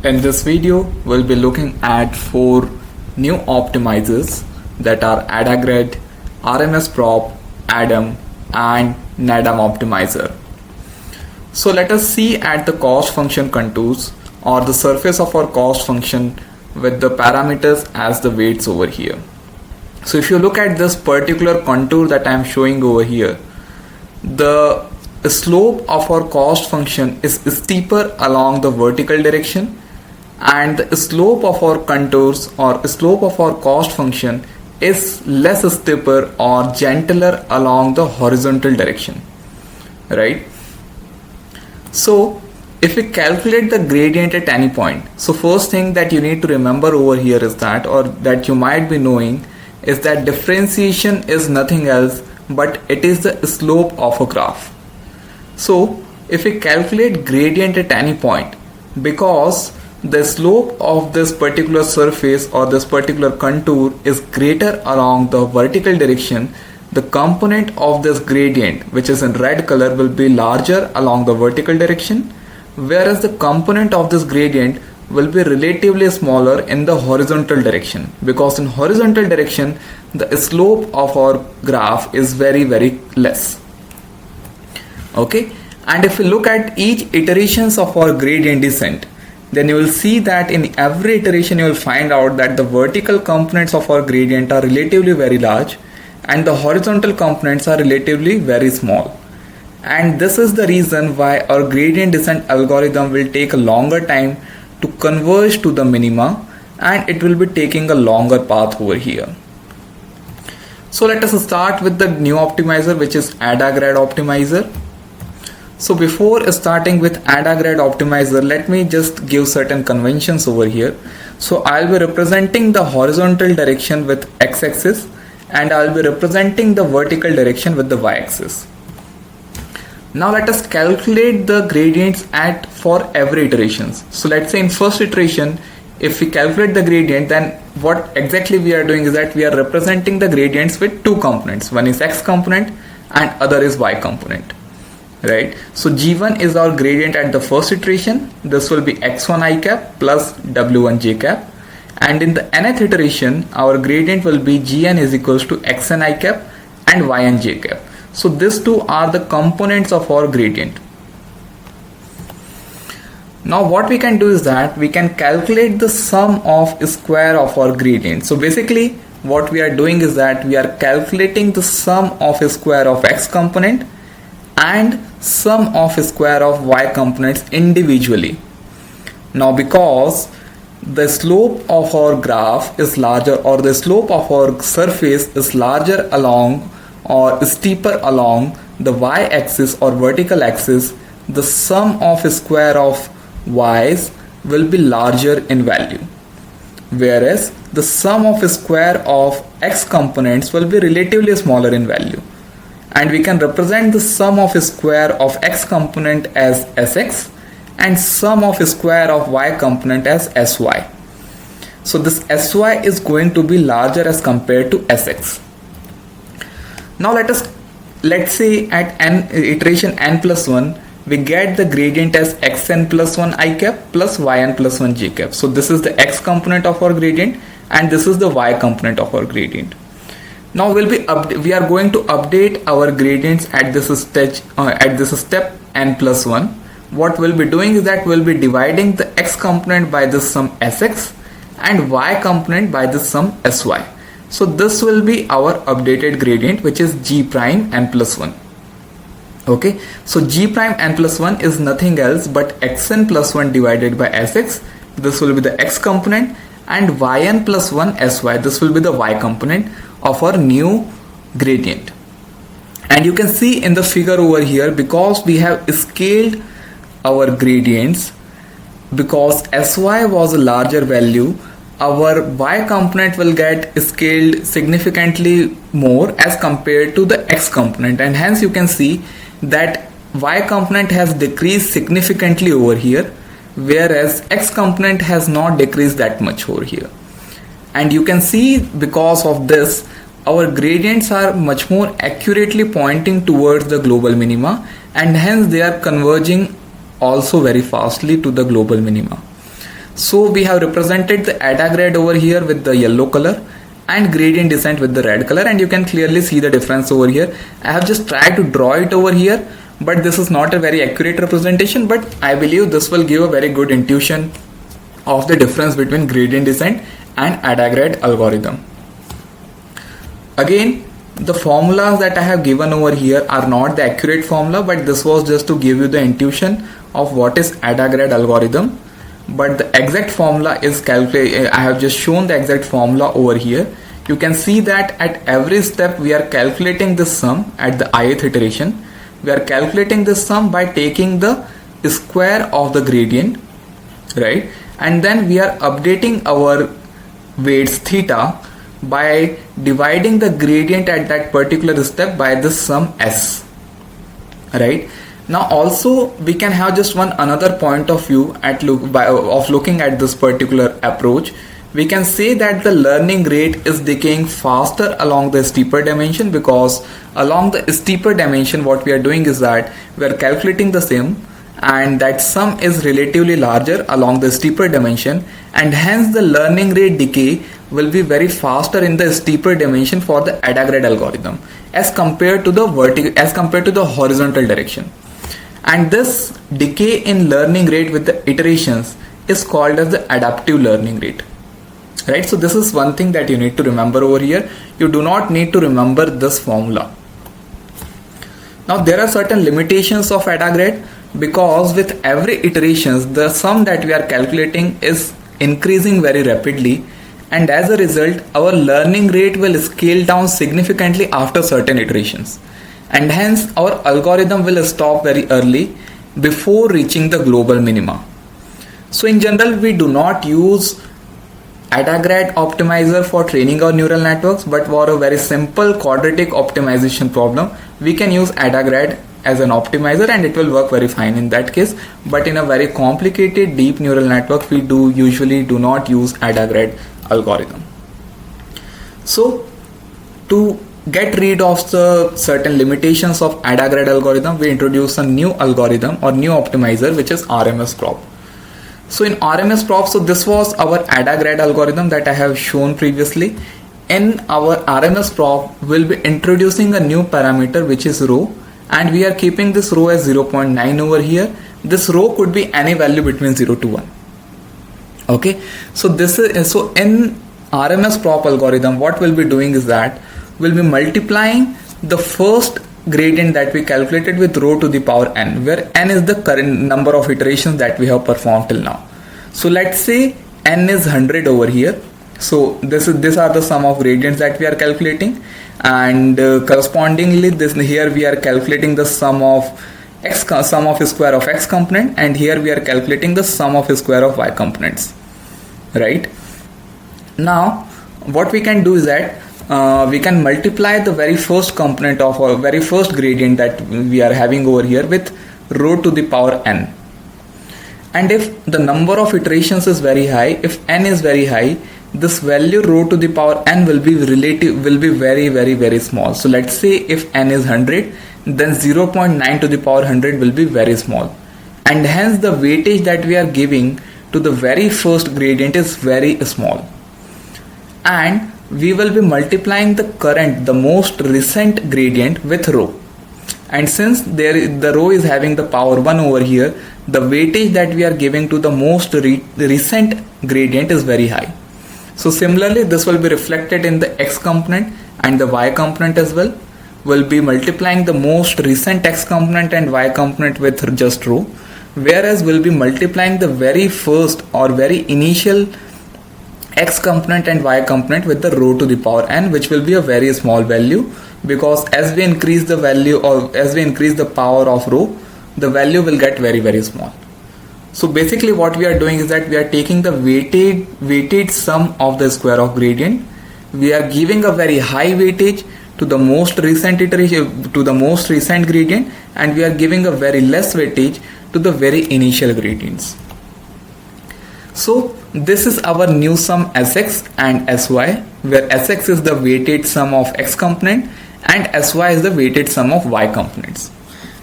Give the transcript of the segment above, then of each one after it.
In this video, we'll be looking at 4 new optimizers that are Adagrad RMSProp, Adam and Nadam Optimizer. So let us see at the cost function contours or the surface of our cost function with the parameters as the weights over here. So if you look at this particular contour that I am showing over here, the slope of our cost function is steeper along the vertical direction, and the slope of our contours or slope of our cost function is less steeper or gentler along the horizontal direction, right? So if we calculate the gradient at any point, so first thing that you need to remember over here is that, or that you might be knowing, is that differentiation is nothing else but it is the slope of a graph. So if we calculate gradient at any point, because the slope of this particular surface or this particular contour is greater along the vertical direction, the component of this gradient, which is in red color, will be larger along the vertical direction, whereas the component of this gradient will be relatively smaller in the horizontal direction, because in horizontal direction the slope of our graph is very less. Okay, and if we look at each iterations of our gradient descent, then you will see that in every iteration you will find out that the vertical components of our gradient are relatively very large and the horizontal components are relatively very small. And this is the reason why our gradient descent algorithm will take a longer time to converge to the minima, and it will be taking a longer path over here. So let us start with the new optimizer, which is Adagrad Optimizer. So before starting with Adagrad Optimizer, let me just give certain conventions over here. So I'll be representing the horizontal direction with x-axis and I'll be representing the vertical direction with the y-axis. Now let us calculate the gradients for every iterations. So let's say in first iteration, if we calculate the gradient, then what exactly we are doing is that we are representing the gradients with two components. One is x component and other is y component. Right, so G1 is our gradient at the first iteration. This will be x1 I cap plus w1 j cap, and in the nth iteration our gradient will be Gn is equals to xn I cap and yn j cap. So these two are the components of our gradient. Now what we can do is that we can calculate the sum of square of our gradient. So basically what we are doing is that we are calculating the sum of square of x component and sum of square of y components individually. Now because the slope of our graph is larger, or the slope of our surface is larger along or steeper along the y-axis or vertical axis, the sum of square of y's will be larger in value, whereas the sum of square of x components will be relatively smaller in value. And we can represent the sum of square of x component as sx and sum of square of y component as sy. So this sy is going to be larger as compared to sx. Now let's say at n iteration n plus 1, we get the gradient as xn plus 1 I cap plus yn plus 1 j cap. So this is the x component of our gradient and this is the y component of our gradient. Now we are going to update our gradients at this step n plus 1. What we'll be doing is that we'll be dividing the x component by this sum sx and y component by this sum sy. So this will be our updated gradient, which is g prime n plus 1. Okay, so g prime n plus 1 is nothing else but xn plus 1 divided by sx. This will be the x component, and yn plus 1 sy. This will be the y component of our new gradient. And you can see in the figure over here, because we have scaled our gradients, because sy was a larger value, our y component will get scaled significantly more as compared to the x component, and hence you can see that y component has decreased significantly over here, whereas x component has not decreased that much over here. And you can see because of this our gradients are much more accurately pointing towards the global minima, and hence they are converging also very fastly to the global minima. So we have represented the Adagrad over here with the yellow color and gradient descent with the red color, and you can clearly see the difference over here. I have just tried to draw it over here, but this is not a very accurate representation, but I believe this will give a very good intuition of the difference between gradient descent and Adagrad algorithm. Again, the formulas that I have given over here are not the accurate formula, but this was just to give you the intuition of what is Adagrad algorithm. But the exact formula is calculated. I have just shown the exact formula over here. You can see that at every step we are calculating this sum at the ith iteration. We are calculating this sum by taking the square of the gradient, right? And then we are updating our weights theta by dividing the gradient at that particular step by the sum s, right? Now also we can have just one another point of view of looking at this particular approach. We can say that the learning rate is decaying faster along the steeper dimension, because along the steeper dimension what we are doing is that we are calculating the same, and that sum is relatively larger along the steeper dimension, and hence the learning rate decay will be very faster in the steeper dimension for the Adagrad algorithm as compared to the horizontal direction. And this decay in learning rate with the iterations is called as the adaptive learning rate, right? So this is one thing that you need to remember over here. You do not need to remember this formula. Now there are certain limitations of Adagrad, because with every iterations the sum that we are calculating is increasing very rapidly, and as a result our learning rate will scale down significantly after certain iterations, and hence our algorithm will stop very early before reaching the global minima. So in general we do not use Adagrad Optimizer for training our neural networks, but for a very simple quadratic optimization problem we can use Adagrad as an optimizer, and it will work very fine in that case. But in a very complicated deep neural network we usually do not use Adagrad algorithm. So to get rid of the certain limitations of Adagrad algorithm, we introduce a new algorithm or new optimizer, which is RMSProp. So in RMSProp, so this was our Adagrad algorithm that I have shown previously. In our RMSProp, we'll be introducing a new parameter, which is rho, and we are keeping this rho as 0.9 over here. This rho could be any value between 0 to 1. Okay, so in RMSProp algorithm, what we'll be doing is that we'll be multiplying the first gradient that we calculated with rho to the power n, where n is the current number of iterations that we have performed till now. So let's say n is 100 over here. So these are the sum of gradients that we are calculating, and correspondingly here we are calculating the sum of square of x component, and here we are calculating the sum of square of y components, right? Now what we can do is that we can multiply the very first component of our very first gradient that we are having over here with rho to the power n. And if the number of iterations is very high, if n is very high, this value rho to the power n will be very small. So let's say if n is 100, then 0.9 to the power 100 will be very small, and hence the weightage that we are giving to the very first gradient is very small. And we will be multiplying the most recent gradient with rho, and since the rho is having the power 1 over here, the weightage that we are giving to the most recent gradient is very high. So similarly this will be reflected in the x component and the y component as well. We'll be multiplying the most recent x component and y component with just rho, whereas we'll be multiplying the very first or very initial x component and y component with the rho to the power n, which will be a very small value, because as we increase the value or as we increase the power of rho, the value will get very small. So basically what we are doing is that we are taking the weighted sum of the square of gradient. We are giving a very high weightage to the most recent iteration, to the most recent gradient, and we are giving a very less weightage to the very initial gradients. So this is our new sum Sx and Sy, where Sx is the weighted sum of x component and Sy is the weighted sum of y components.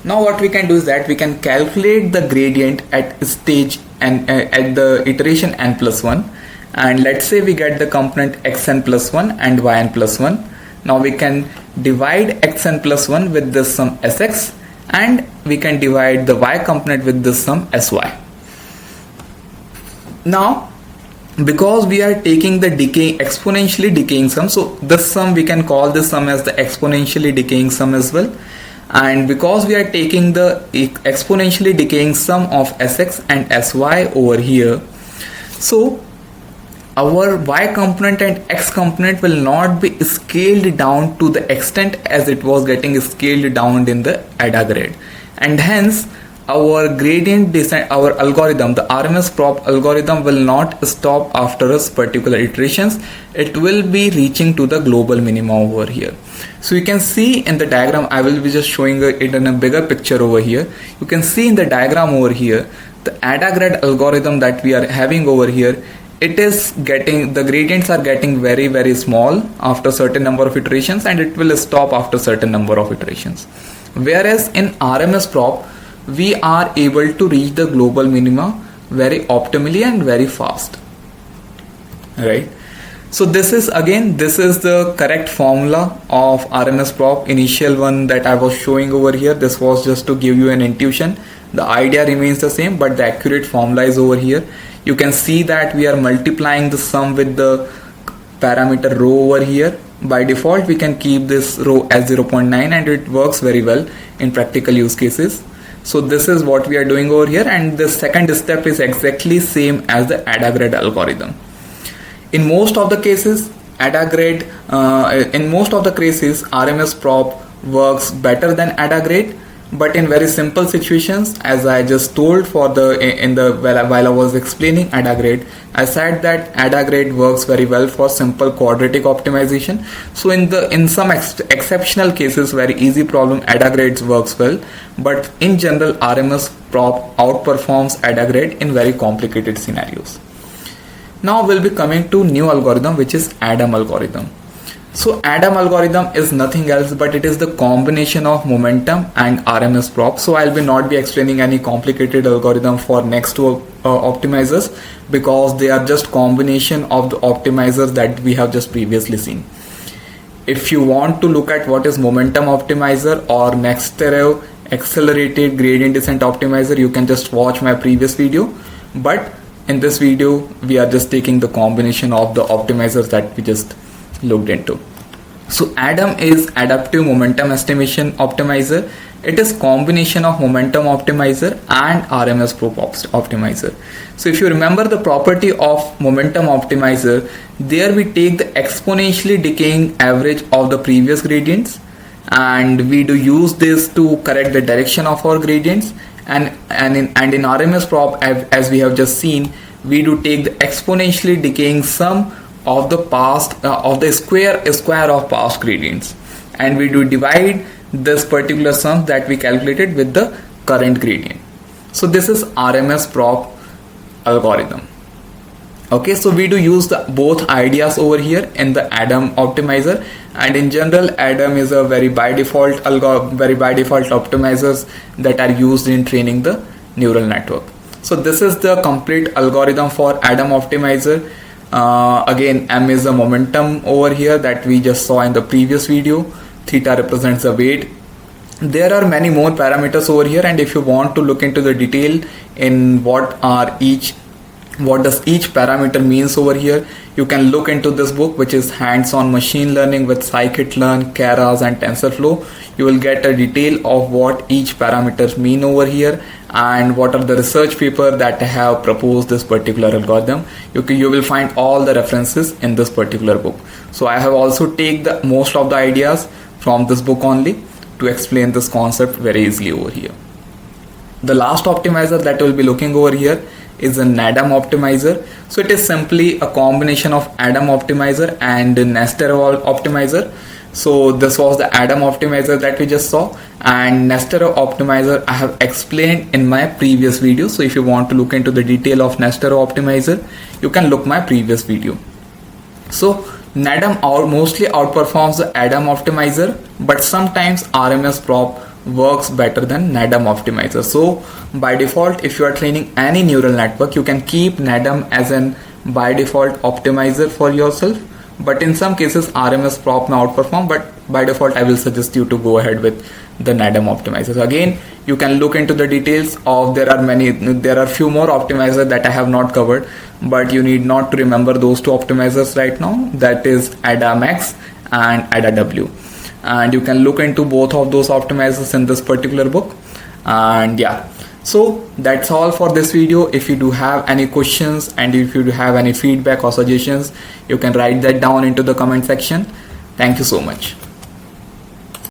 Now what we can do is that we can calculate the gradient at stage n at the iteration n plus 1, and let's say we get the component xn plus 1 and yn plus 1. Now we can divide xn plus 1 with this sum sx, and we can divide the y component with this sum sy. Now because we are taking the exponentially decaying sum, so this sum we can call this sum as the exponentially decaying sum as well. And because we are taking the exponentially decaying sum of sx and sy over here, so our y component and x component will not be scaled down to the extent as it was getting scaled down in the Adagrad, and hence our gradient descent, our algorithm, the RMSProp algorithm, will not stop after a particular iterations. It will be reaching to the global minima over here. So you can see in the diagram, I will be just showing it in a bigger picture over here. You can see in the diagram over here, the Adagrad algorithm that we are having over here, it is getting, the gradients are getting very, very small after certain number of iterations, and it will stop after certain number of iterations. Whereas in RMSProp, we are able to reach the global minima very optimally and very fast, right? So this is the correct formula of RMSProp. Initial one that I was showing over here, this was just to give you an intuition. The idea remains the same, but the accurate formula is over here. You can see that we are multiplying the sum with the parameter rho over here. By default, we can keep this rho as 0.9, and it works very well in practical use cases. So this is what we are doing over here, and the second step is exactly same as the Adagrad algorithm. In most of the cases, RMSProp works better than Adagrad, but in very simple situations, as I just told while I was explaining Adagrad, I said that Adagrad works very well for simple quadratic optimization. So in some exceptional cases, very easy problem, Adagrad works well, but in general, RMSProp outperforms Adagrad in very complicated scenarios. Now we'll be coming to new algorithm, which is Adam algorithm. So Adam algorithm is nothing else, but it is the combination of momentum and RMSProp. So I'll not be explaining any complicated algorithm for next two optimizers, because they are just combination of the optimizers that we have just previously seen. If you want to look at what is momentum optimizer or Nextero accelerated gradient descent optimizer, you can just watch my previous video. But in this video, we are just taking the combination of the optimizers that we just looked into. So Adam is adaptive momentum estimation optimizer. It is combination of momentum optimizer and RMSProp optimizer. So if you remember the property of momentum optimizer, there we take the exponentially decaying average of the previous gradients, and we do use this to correct the direction of our gradients. And in RMSProp, as we have just seen, we do take the exponentially decaying sum of the past of the square of past gradients, and we do divide this particular sum that we calculated with the current gradient. So this is RMSProp algorithm. Okay, so we do use both ideas over here in the Adam optimizer, and in general, Adam is a very by default optimizers that are used in training the neural network. So this is the complete algorithm for Adam optimizer. Again, M is the momentum over here that we just saw in the previous video. Theta represents the weight. There are many more parameters over here, and if you want to look into the detail in what does each parameter means over here, you can look into this book, which is Hands-on Machine Learning with Scikit-learn, Keras and TensorFlow. You will get a detail of what each parameters mean over here, and what are the research paper that have proposed this particular algorithm. You will find all the references in this particular book. So I have also taken most of the ideas from this book only to explain this concept very easily over here. The last optimizer that we'll be looking over here is a Nadam Optimizer. So it is simply a combination of Adam Optimizer and Nextero Optimizer. So this was the Adam Optimizer that we just saw, and Nextero Optimizer I have explained in my previous video. So if you want to look into the detail of Nextero Optimizer, you can look my previous video. So Nadam mostly outperforms the Adam Optimizer, but sometimes RMSProp works better than Nadam Optimizer. So by default, if you are training any neural network, you can keep Nadam as an by default optimizer for yourself. But in some cases, RMSProp may outperform, but by default, I will suggest you to go ahead with the Nadam Optimizer. So again, you can look into the details of, there are few more optimizers that I have not covered, but you need not to remember those two optimizers right now. That is AdaMax and AdaW. And you can look into both of those optimizers in this particular book. And yeah, so that's all for this video. If you do have any questions and if you do have any feedback or suggestions, you can write that down into the comment section. Thank you so much.